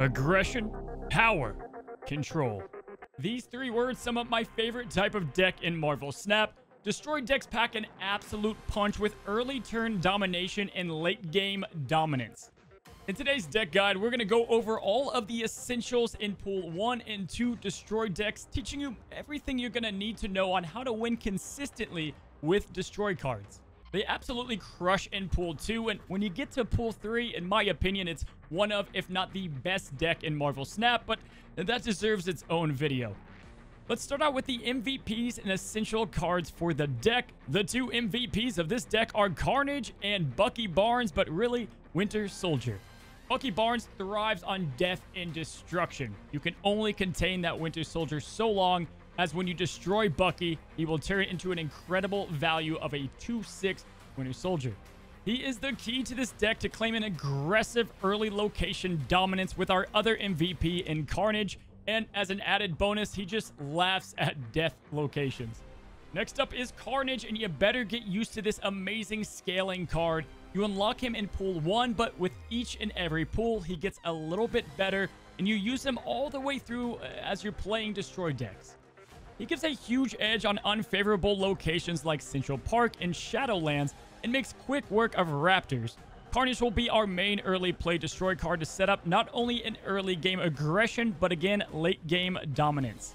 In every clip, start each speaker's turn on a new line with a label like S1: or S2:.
S1: Aggression, power, control. These three words sum up my favorite type of deck in Marvel Snap. Destroy decks pack an absolute punch with early turn domination and late game dominance. In today's deck guide, we're going to go over all of the essentials in Pool 1 and 2 Destroy decks, teaching you everything you're going to need to know on how to win consistently with Destroy cards. They absolutely crush in Pool 2, and when you get to Pool 3, in my opinion, it's one of, if not the best deck in Marvel Snap, but that deserves its own video. Let's start out with the MVPs and essential cards for the deck. The two MVPs of this deck are Carnage and Bucky Barnes, but really, Winter Soldier. Bucky Barnes thrives on death and destruction. You can only contain that Winter Soldier so long as when you destroy Bucky, he will turn into an incredible value of a 2/6 Winter Soldier. He is the key to this deck to claim an aggressive early location dominance with our other MVP in Carnage, and as an added bonus, he just laughs at death locations. Next up is Carnage, and you better get used to this amazing scaling card. You unlock him in Pool 1, but with each and every pool, he gets a little bit better, and you use him all the way through as you're playing Destroy decks. He gives a huge edge on unfavorable locations like Central Park and Shadowlands and makes quick work of Raptors. Carnage will be our main early play Destroy card to set up not only an early game aggression, but again, late game dominance.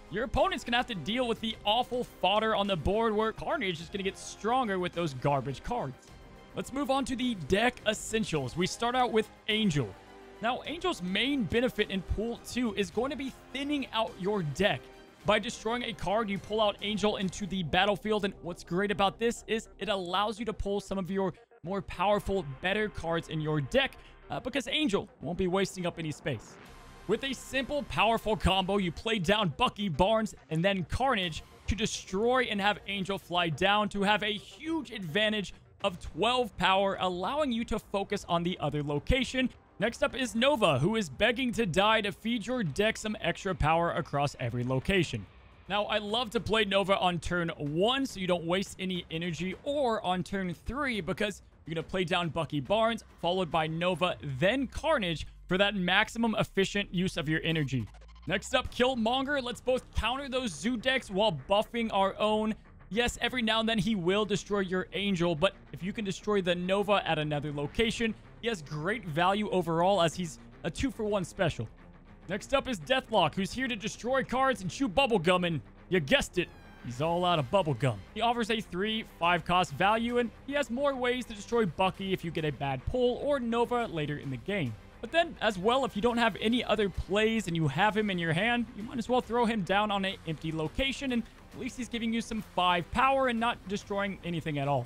S1: Your opponent's going to have to deal with the awful fodder on the board where Carnage is going to get stronger with those garbage cards. Let's move on to the deck essentials. We start out with Angel. Now, Angel's main benefit in Pool 2 is going to be thinning out your deck. By destroying a card, you pull out Angel into the battlefield, and what's great about this is it allows you to pull some of your more powerful, better cards in your deck because Angel won't be wasting up any space. With a simple, powerful combo, you play down Bucky Barnes and then Carnage to destroy and have Angel fly down to have a huge advantage of 12 power, allowing you to focus on the other location. Next up is Nova, who is begging to die to feed your deck some extra power across every location. Now, I love to play Nova on turn 1 so you don't waste any energy, or on turn 3 because you're going to play down Bucky Barnes, followed by Nova, then Carnage for that maximum efficient use of your energy. Next up, Killmonger. Let's both counter those Zoo decks while buffing our own. Yes, every now and then he will destroy your Angel, but if you can destroy the Nova at another location, he has great value overall as he's a 2-for-1 special. Next up is Deathlock, who's here to destroy cards and chew bubblegum, and you guessed it, he's all out of bubblegum. He offers a 3/5 cost value, and he has more ways to destroy Bucky if you get a bad pull, or Nova later in the game. But then, as well, if you don't have any other plays and you have him in your hand, you might as well throw him down on an empty location, and at least he's giving you some 5 power and not destroying anything at all.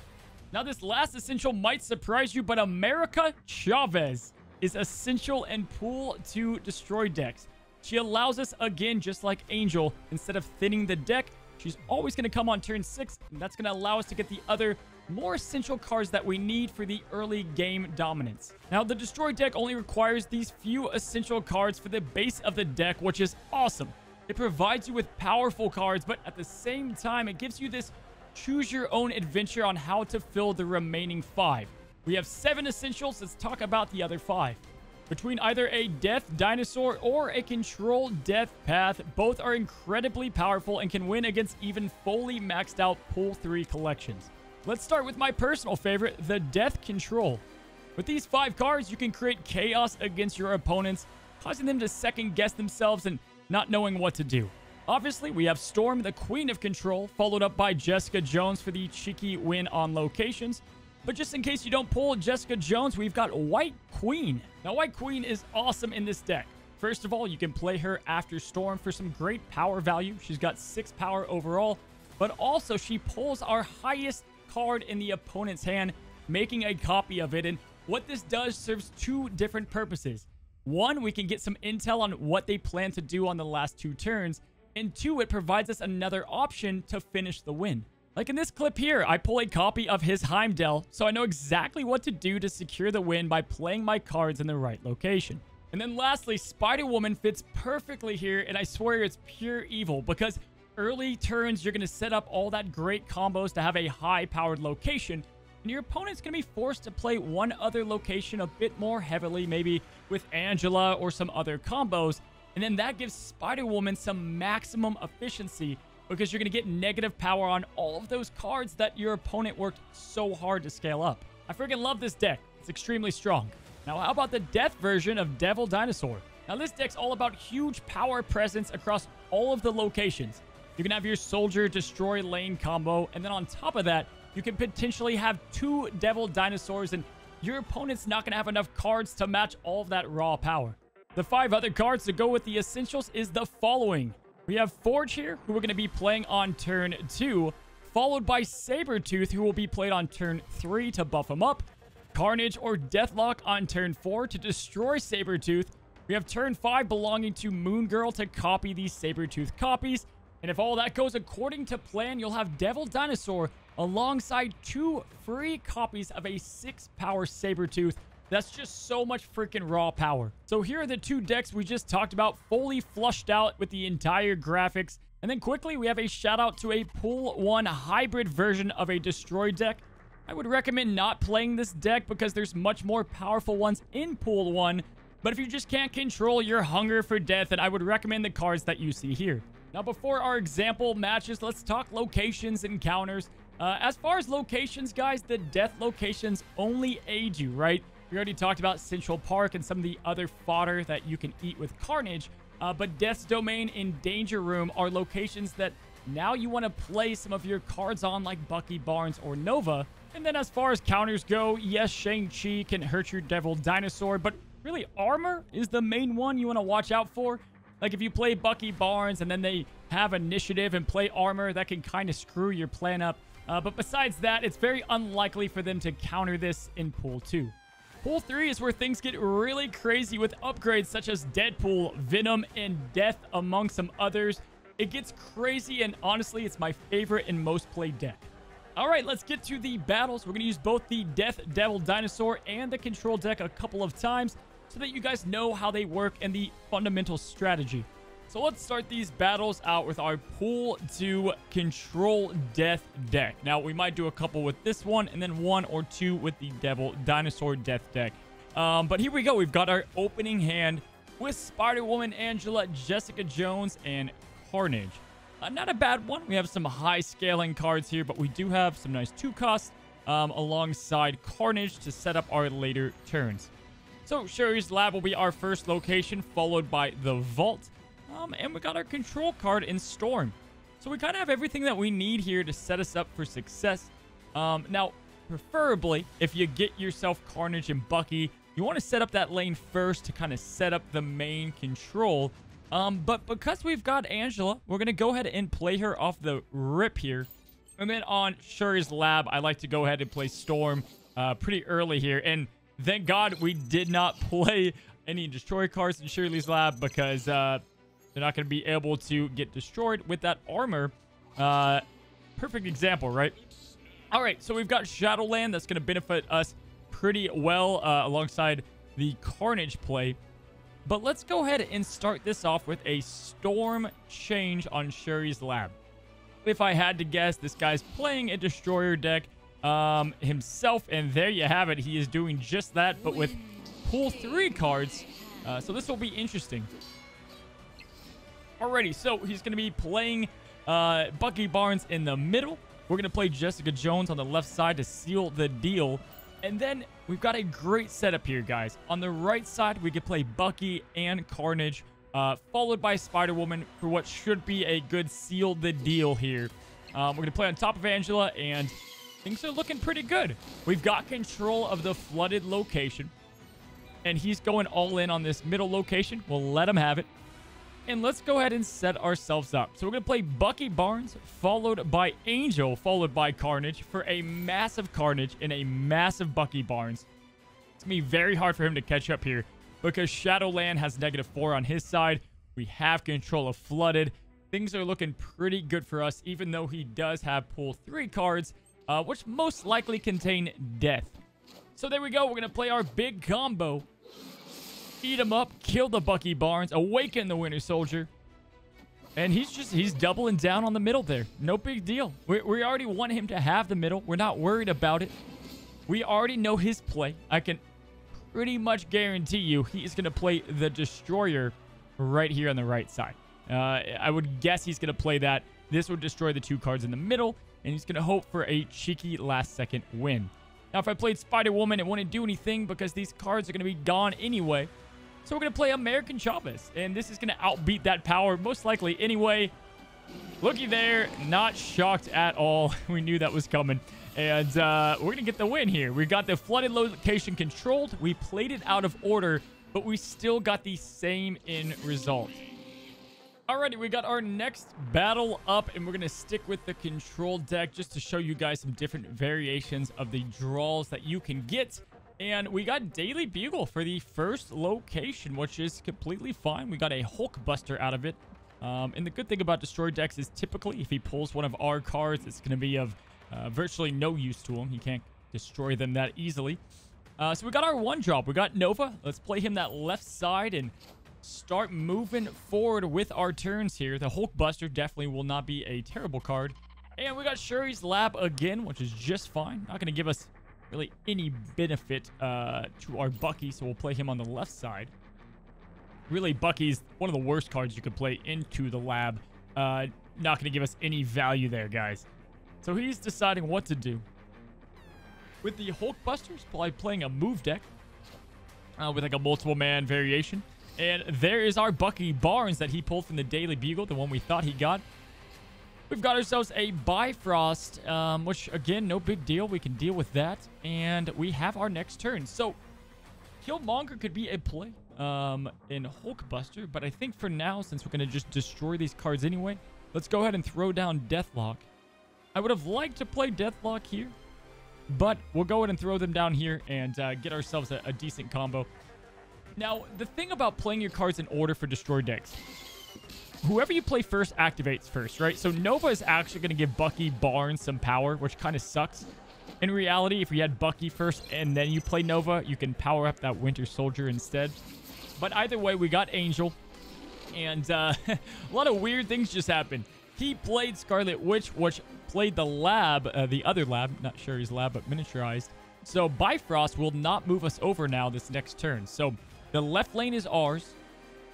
S1: Now, this last essential might surprise you, but America Chavez is essential in Pool 2 Destroy decks. She allows us, again, just like Angel, instead of thinning the deck, she's always going to come on turn 6, and that's going to allow us to get the other more essential cards that we need for the early game dominance. Now, the Destroy deck only requires these few essential cards for the base of the deck, which is awesome. It provides you with powerful cards, but at the same time, it gives you this choose your own adventure on how to fill the remaining 5. We have 7 essentials. Let's talk about the other 5. Between either a death dinosaur or a controlled death path, both are incredibly powerful and can win against even fully maxed out Pool 3 collections. Let's start with my personal favorite, the Death Control. With these 5 cards, you can create chaos against your opponents, causing them to second guess themselves and not knowing what to do. Obviously, we have Storm, the Queen of Control, followed up by Jessica Jones for the cheeky win on locations. But just in case you don't pull Jessica Jones, we've got White Queen. Now, White Queen is awesome in this deck. First of all, you can play her after Storm for some great power value. She's got 6 power overall, but also she pulls our highest card in the opponent's hand, making a copy of it. And what this does serves 2 different purposes. 1, we can get some intel on what they plan to do on the last 2 turns. And 2, it provides us another option to finish the win. Like in this clip here, I pull a copy of his Heimdall, so I know exactly what to do to secure the win by playing my cards in the right location. And then lastly, Spider-Woman fits perfectly here, and I swear it's pure evil because early turns, you're going to set up all that great combos to have a high-powered location, and your opponent's going to be forced to play one other location a bit more heavily, maybe with Angela or some other combos. And then that gives Spider-Woman some maximum efficiency because you're going to get negative power on all of those cards that your opponent worked so hard to scale up. I freaking love this deck. It's extremely strong. Now, how about the death version of Devil Dinosaur? Now, this deck's all about huge power presence across all of the locations. You can have your Soldier Destroy lane combo, and then on top of that, you can potentially have 2 Devil Dinosaurs, and your opponent's not going to have enough cards to match all of that raw power. The 5 other cards to go with the essentials is the following. We have Forge here, who we're going to be playing on turn 2, followed by Sabretooth, who will be played on turn 3 to buff him up. Carnage or Deathlock on turn 4 to destroy Sabretooth. We have turn 5 belonging to Moon Girl to copy these Sabretooth copies. And if all that goes according to plan, you'll have Devil Dinosaur alongside 2 free copies of a 6-power Sabretooth. That's just so much freaking raw power. So here are the 2 decks we just talked about, fully flushed out with the entire graphics. And then quickly, we have a shout out to a Pool 1 hybrid version of a Destroy deck. I would recommend not playing this deck because there's much more powerful ones in Pool 1. But if you just can't control your hunger for death, then I would recommend the cards that you see here. Now, before our example matches, let's talk locations and counters. As far as locations, guys, the death locations only aid you, right? We already talked about Central Park and some of the other fodder that you can eat with Carnage. But Death's Domain and Danger Room are locations that now you want to play some of your cards on, like Bucky Barnes or Nova. And then as far as counters go, yes, Shang-Chi can hurt your Devil Dinosaur, but really Armor is the main one you want to watch out for. Like if you play Bucky Barnes and then they have initiative and play Armor, that can kind of screw your plan up. But besides that, it's very unlikely for them to counter this in Pool 2. Pool 3 is where things get really crazy with upgrades such as Deadpool, Venom, and Death, among some others. It gets crazy, and honestly, it's my favorite and most played deck. All right, let's get to the battles. We're going to use both the Death Devil Dinosaur and the Control deck a couple of times so that you guys know how they work and the fundamental strategy. So let's start these battles out with our Pool 2 Control Death deck. Now, we might do a couple with this one and then 1 or 2 with the Devil Dinosaur Death deck. But here we go. We've got our opening hand with Spider-Woman, Angela, Jessica Jones, and Carnage. Not a bad one. We have some high scaling cards here, but we do have some nice 2 costs alongside Carnage to set up our later turns. So Shuri's Lab will be our first location, followed by the Vault. And we got our control card in Storm. So we kind of have everything that we need here to set us up for success. Now, preferably, if you get yourself Carnage and Bucky, you want to set up that lane first to kind of set up the main control. But because we've got Angela, we're going to go ahead and play her off the rip here. And then on Shuri's Lab, I like to go ahead and play Storm pretty early here. And thank God we did not play any Destroy cards in Shuri's Lab because they're not going to be able to get destroyed with that armor. Perfect example, right? All right, so we've got Shadowland. That's going to benefit us pretty well alongside the Carnage play. But let's go ahead and start this off with a Storm change on Shuri's Lab. If I had to guess, this guy's playing a Destroyer deck himself, and there you have it. He is doing just that, but with Pool 3 cards. So this will be interesting. Alrighty, so he's going to be playing Bucky Barnes in the middle. We're going to play Jessica Jones on the left side to seal the deal. And then we've got a great setup here, guys. On the right side, we could play Bucky and Carnage, followed by Spider-Woman for what should be a good seal the deal here. We're going to play on top of Angela, and things are looking pretty good. We've got control of the flooded location, and he's going all in on this middle location. We'll let him have it. And let's go ahead and set ourselves up. So we're going to play Bucky Barnes, followed by Angel, followed by Carnage for a massive Carnage and a massive Bucky Barnes. It's going to be very hard for him to catch up here because Shadowland has -4 on his side. We have control of Flooded. Things are looking pretty good for us, even though he does have Pool 3 cards, which most likely contain Death. So there we go. We're going to play our big combo. Eat him up, kill the Bucky Barnes, awaken the Winter Soldier. And he's doubling down on the middle there. No big deal. We already want him to have the middle. We're not worried about it. we already know his play. I can pretty much guarantee you he's going to play the Destroyer right here on the right side. I would guess he's going to play that. This would destroy the 2 cards in the middle, and he's going to hope for a cheeky last-second win. Now, if I played Spider-Woman, it wouldn't do anything because these cards are going to be gone anyway. So we're going to play American Chavez, and this is going to outbeat that power most likely anyway. Looky there, not shocked at all. We knew that was coming. And we're going to get the win here. We got the flooded location controlled. We played it out of order, but we still got the same end result. Alrighty, we got our next battle up, and we're going to stick with the control deck just to show you guys some different variations of the draws that you can get. And we got Daily Bugle for the first location, which is completely fine. We got a Hulkbuster out of it. And the good thing about Destroy decks is typically if he pulls one of our cards, it's going to be of virtually no use to him. He can't destroy them that easily. So we got our 1-drop. We got Nova. Let's play him that left side and start moving forward with our turns here. The Hulkbuster definitely will not be a terrible card. And we got Shuri's Lab again, which is just fine. Not going to give us really any benefit to our Bucky, so we'll play him on the left side. Really, Bucky's one of the worst cards you could play into the lab. Not going to give us any value there, guys. So he's deciding what to do. With the Hulkbusters, probably playing a move deck with like a multiple man variation. And there is our Bucky Barnes that he pulled from the Daily Bugle, the one we thought he got. We've got ourselves a Bifrost, which, again, no big deal. We can deal with that. And we have our next turn. So, Killmonger could be a play in Hulkbuster. But I think for now, since we're going to just destroy these cards anyway, let's go ahead and throw down Deathlock. I would have liked to play Deathlock here, but we'll go ahead and throw them down here and get ourselves a decent combo. Now, the thing about playing your cards in order for Destroy decks, whoever you play first activates first, right? So Nova is actually going to give Bucky Barnes some power, which kind of sucks. In reality, if we had Bucky first and then you play Nova, you can power up that Winter Soldier instead. But either way, we got Angel. And a lot of weird things just happened. He played Scarlet Witch, which played the lab, the other lab, not sure his lab, but miniaturized. So Bifrost will not move us over now this next turn. So the left lane is ours.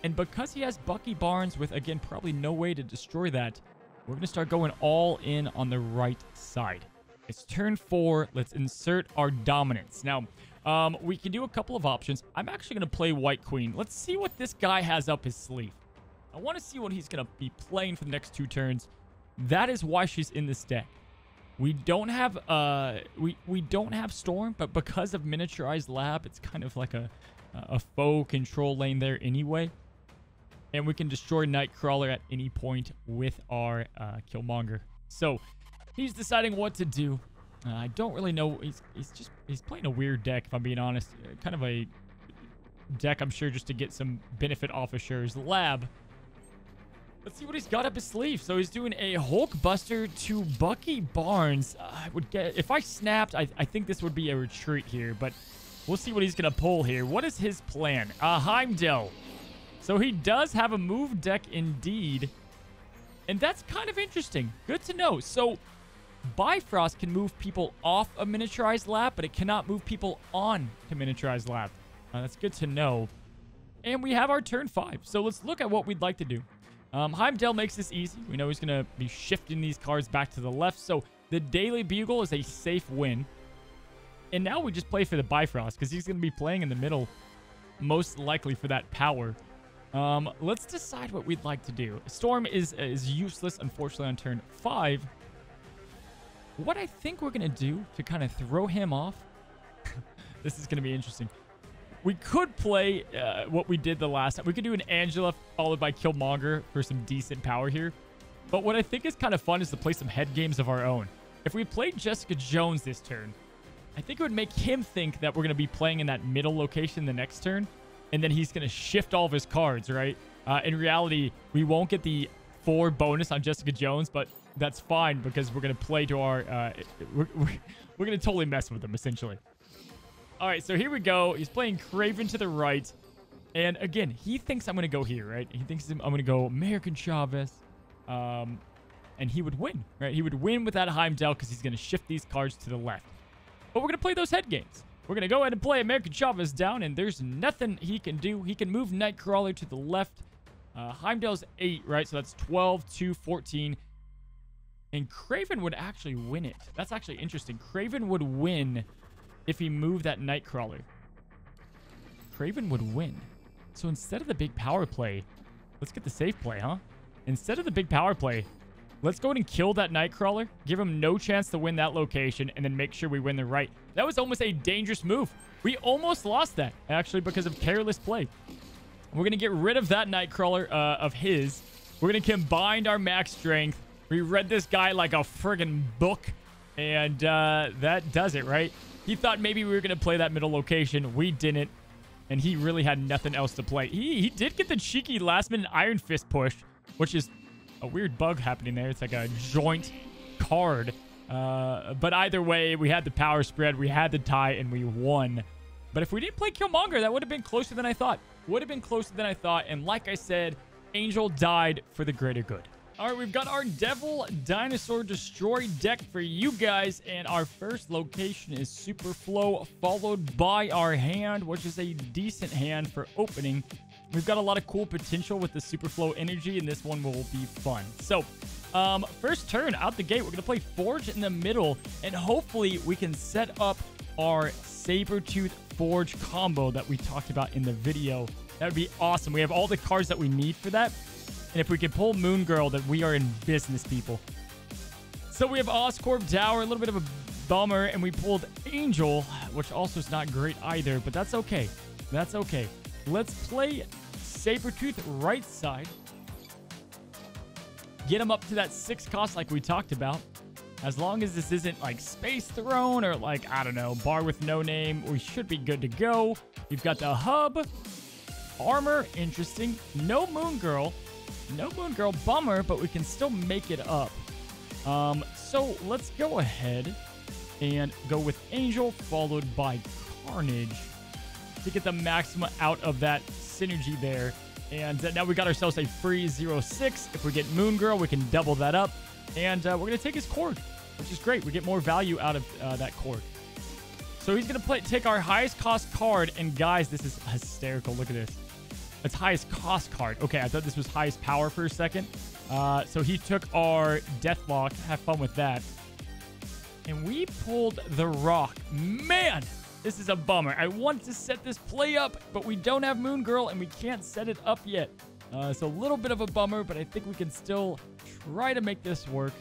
S1: And because he has Bucky Barnes with, again, probably no way to destroy that, we're going to start going all in on the right side. It's turn 4. Let's insert our dominance. Now, we can do a couple of options. I'm actually going to play White Queen. Let's see what this guy has up his sleeve. I want to see what he's going to be playing for the next 2 turns. That is why she's in this deck. We don't have we don't have Storm, but because of miniaturized lab, it's kind of like a faux control lane there anyway. And we can destroy Nightcrawler at any point with our Killmonger. So he's deciding what to do. I don't really know. He's playing a weird deck, if I'm being honest. Kind of a deck, I'm sure, just to get some benefit off of Shuri's Lab. Let's see what he's got up his sleeve. So he's doing a Hulkbuster to Bucky Barnes. I would get, if I snapped, I think this would be a retreat here, but we'll see what he's going to pull here. What is his plan? Heimdall. So he does have a move deck indeed. And that's kind of interesting. Good to know. So Bifrost can move people off a miniaturized lab, but it cannot move people on to miniaturized lab. That's good to know. And we have our turn 5. So let's look at what we'd like to do. Heimdall makes this easy. We know he's going to be shifting these cards back to the left. So the Daily Bugle is a safe win. And now we just play for the Bifrost because he's going to be playing in the middle, most likely for that power. Let's decide what we'd like to do. Storm is useless, unfortunately, on turn 5. What I think we're going to do to kind of throw him off, this is going to be interesting. We could play what we did the last time. We could do an Angela followed by Killmonger for some decent power here. But what I think is kind of fun is to play some head games of our own. If we played Jessica Jones this turn, I think it would make him think that we're going to be playing in that middle location the next turn. And then he's going to shift all of his cards, right? In reality, we won't get the 4 bonus on Jessica Jones, but that's fine because we're going to play to our... we're going to totally mess with him, essentially. All right, so here we go. He's playing Craven to the right. And again, he thinks I'm going to go here, right? He thinks I'm going to go American Chavez. And he would win, right? He would win with that Heimdall because he's going to shift these cards to the left. but we're going to play those head games. We're going to go ahead and play American Chavez down, and there's nothing he can do. He can move Nightcrawler to the left. Heimdall's 8, right? So that's 12 to 14. And Craven would actually win it. That's actually interesting. Craven would win if he moved that Nightcrawler. Craven would win. So instead of the big power play, let's get the safe play, huh? Instead of the big power play, let's go ahead and kill that Nightcrawler. Give him no chance to win that location, and then make sure we win the right. That was almost a dangerous move. We almost lost that, actually, because of careless play. We're going to get rid of that Nightcrawler of his. We're going to combine our max strength. We read this guy like a friggin' book, and that does it, right? He thought maybe we were going to play that middle location. We didn't, and he really had nothing else to play. He did get the cheeky last-minute Iron Fist push, which is a weird bug happening there. It's like a joint card. But either way, we had the power spread, we had the tie, and we won. But if we didn't play Killmonger, that would have been closer than I thought. Would have been closer than I thought. And like I said, Angel died for the greater good. All right, we've got our Devil Dinosaur Destroy deck for you guys. And our first location is Super Flow, followed by our hand, which is a decent hand for opening. We've got a lot of cool potential with the Super Flow energy, and this one will be fun. So, first turn out the gate, we're going to play Forge in the middle, and hopefully we can set up our Sabertooth Forge combo that we talked about in the video. That would be awesome. We have all the cards that we need for that. And if we can pull Moon Girl, then we are in business, people. So we have Oscorp Tower, a little bit of a bummer, and we pulled Angel, which also is not great either, but that's okay. That's okay. Let's play Sabertooth right side. Get him up to that 6 cost like we talked about. As long as this isn't like Space Throne or like, I don't know, Bar with No Name, we should be good to go. We've got the hub. Armor, interesting. No Moon Girl. No Moon Girl, bummer, but we can still make it up. So let's go ahead and go with Angel, followed by Carnage to get the maximum out of that synergy there. And now we got ourselves a free 0-6. If we get Moon Girl, we can double that up. And we're going to take his cord, which is great. We get more value out of that cord. So he's going to take our highest cost card. And guys, this is hysterical. Look at this. It's highest cost card. Okay, I thought this was highest power for a second. So he took our Deathlock. Have fun with that. And we pulled the Rock. Man, this is a bummer. I want to set this play up, but we don't have Moon Girl, and we can't set it up yet. So a little bit of a bummer, but I think we can still try to make this work.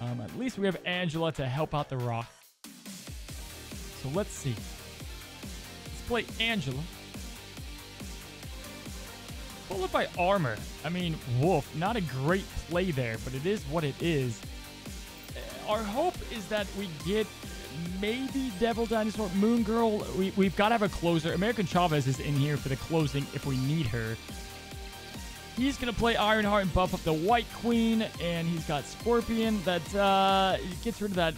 S1: At least we have Angela to help out the Rock. So let's see. Let's play Angela. Followed by Armor. I mean, woof. Not a great play there, but it is what it is. Our hope is that we get maybe Devil Dinosaur, Moon Girl. We've got to have a closer. American Chavez is in here for the closing if we need her. He's going to play Ironheart and buff up the White Queen. And he's got Scorpion that gets rid of that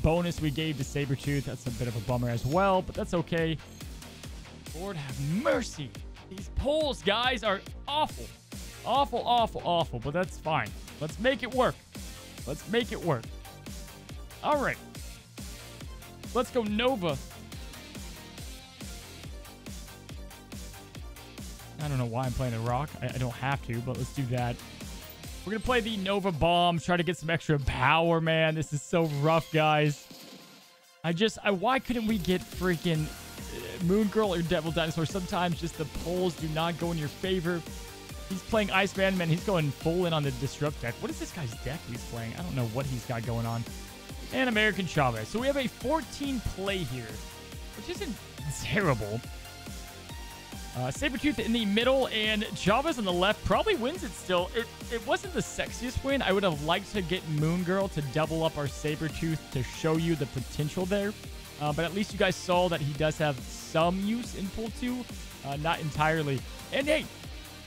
S1: bonus we gave to Sabertooth. That's a bit of a bummer as well, but that's okay. Lord have mercy. These pulls, guys, are awful. Awful, awful, awful, but that's fine. Let's make it work. Let's make it work. All right. Let's go Nova. I don't know why I'm playing a Rock. I don't have to, but let's do that. We're going to play the Nova Bomb. Try to get some extra power, man. This is so rough, guys. Why couldn't we get freaking Moon Girl or Devil Dinosaur? Sometimes just the pulls do not go in your favor. He's playing Iceman, man. He's going full in on the Disrupt deck. What is this guy's deck he's playing? I don't know what he's got going on. And American Chavez. So we have a 14 play here, which isn't terrible. Sabertooth in the middle and Chavez on the left probably wins it still. It wasn't the sexiest win. I would have liked to get Moon Girl to double up our Sabertooth to show you the potential there. But at least you guys saw that he does have some use in pull 2. Not entirely. And hey,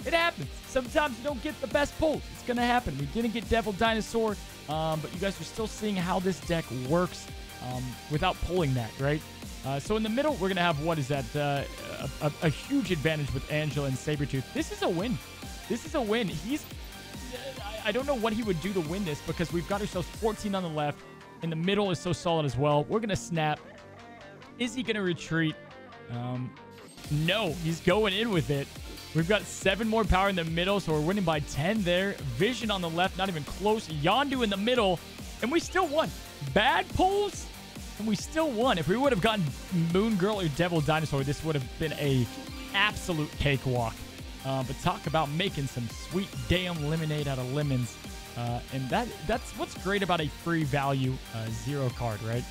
S1: it happens. Sometimes you don't get the best pulls. It's going to happen. We didn't get Devil Dinosaur, but you guys are still seeing how this deck works without pulling that, right? So in the middle, we're going to have, what is that? A huge advantage with Angela and Sabertooth. This is a win. This is a win. I don't know what he would do to win this because we've got ourselves 14 on the left. In the middle is so solid as well. We're going to snap. Is he going to retreat? No, he's going in with it. We've got 7 more power in the middle, so we're winning by 10 there. Vision on the left, not even close. Yondu in the middle, and we still won. Bad pulls, and we still won. If we would have gotten Moon Girl or Devil Dinosaur, this would have been a absolute cakewalk. But talk about making some sweet damn lemonade out of lemons. And that's what's great about a free value 0 card, right?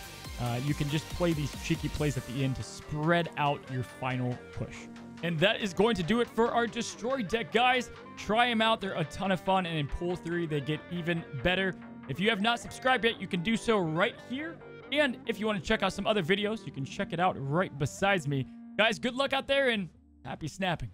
S1: You can just play these cheeky plays at the end to spread out your final push. And that is going to do it for our Destroy deck, guys. Try them out. They're a ton of fun. And in Pool 3, they get even better. If you have not subscribed yet, you can do so right here. And if you want to check out some other videos, you can check it out right beside me. Guys, good luck out there and happy snapping.